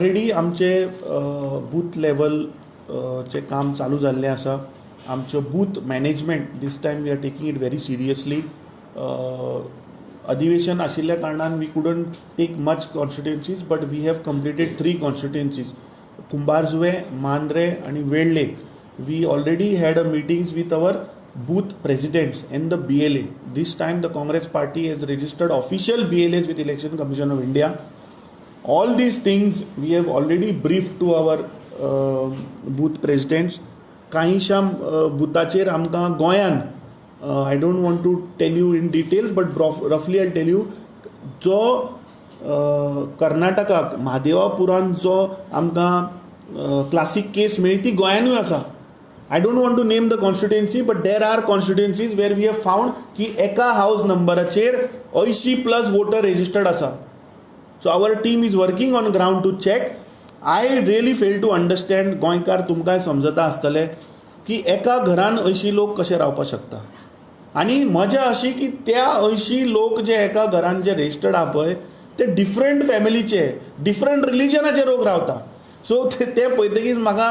Already आमचे booth level चे काम चालू जाल्लें आसा. आमचो booth management this time we are taking it very seriously. अधिवेशन आशिल्ल्या कारणान we couldn't take much constituencies, but we have completed 3 constituencies, Kumbharjua, Mandrem आणि Velim. We already had a meetings with our booth presidents and the BLA. This time the Congress party has registered official BLAs with Election Commission of India. All these things we have already briefed to our booth presidents. काहीशा बुथाचेर आमकां गोंयान, I don't want to tell you in details, but roughly I'll tell you, जो कर्नाटकाक महादेवापुरान जो आमकां classic केस मेळ्ळी ती गोंयानूय आसा. I don't want to name the constituency, but there are constituencies where we have found की एका हाऊस नंबराचेर 80+ वोटर registered आसा. So our team is working on ground to check. I really fail to understand, गोंयकार तुमकांय समजता आसतले की एका घरान 80 लोक कशे रावपाक शकता. आनी मजा अशी की त्या 80 लोक जे एका घरान जे रजिस्टर्ड आहा पळय ते डिफरंट फॅमिलीचे, डिफरंट रिलिजनाचे लोक रावता. सो ते पळयतकीच म्हाका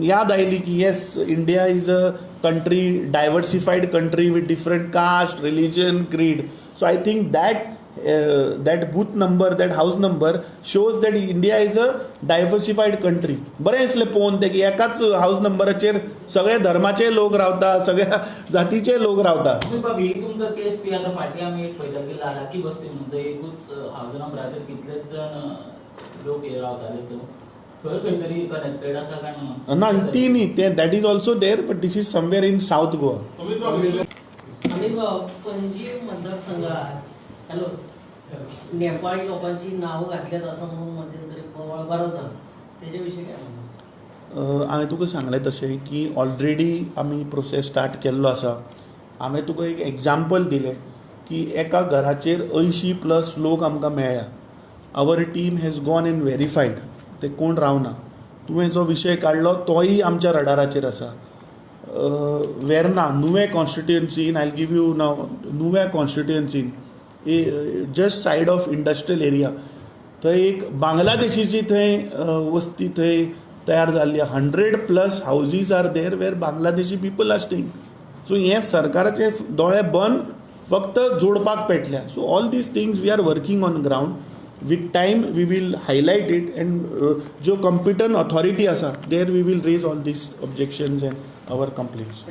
याद आयली की yes, India is a country, diversified country with different caste, religion, creed. So I think that booth number, that house number shows that India is a diversified country. बरें दिसलें पळोवन ते की एकाच हाऊस नंबराचेर सगळे धर्माचे लोक रावता, सगळ्या जातीचे लोक रावता. तुमकां केस पी आतां फाटीं आमी पळयता की लाडाकी बस्ती म्हणटा एकूच हाऊस नंबराचेर कितलेच जण लोक हे रावताले. सो ना ती न्ही, ते that is also there, but this is somewhere in south Goa. Amit भाऊ, पणजी मतदारसंघात हॅलो नेपाळी लोकांची नावं घातल्यात असं म्हणून मध्यंतरी बरंच झालं, त्याच्याविषयी काय म्हणणार? हांवें तुका सांगलें तशें की ऑलरेडी आमी प्रोसेस स्टार्ट केल्लो आसा. हांवें तुका एक एग्जाम्पल दिलें की एका घराचेर 80+ लोक आमकां मेळ्ळ्या. Our team has gone and verified ते कोण रावना. तुवें जो विशय काडलो तोय आमच्या रडाराचेर आसा. वेर्ना नुवें कॉन्स्टिट्युएन्सीन, आय गिव यू नाव, नुव्या कॉन्स्टिट्युएन्सीन just side of industrial area, थंय एक बांगलादेशीची थंय वस्ती थंय तयार जाल्ली. 100+ houses are there where Bangladeshi people are staying. So हे सरकाराचे दोळे बंद फक्त जोडपाक पेटल्या. So all these things we are working on ground. With time we will highlight it, and जो competent authority asa, there we will raise all these objections and our complaints.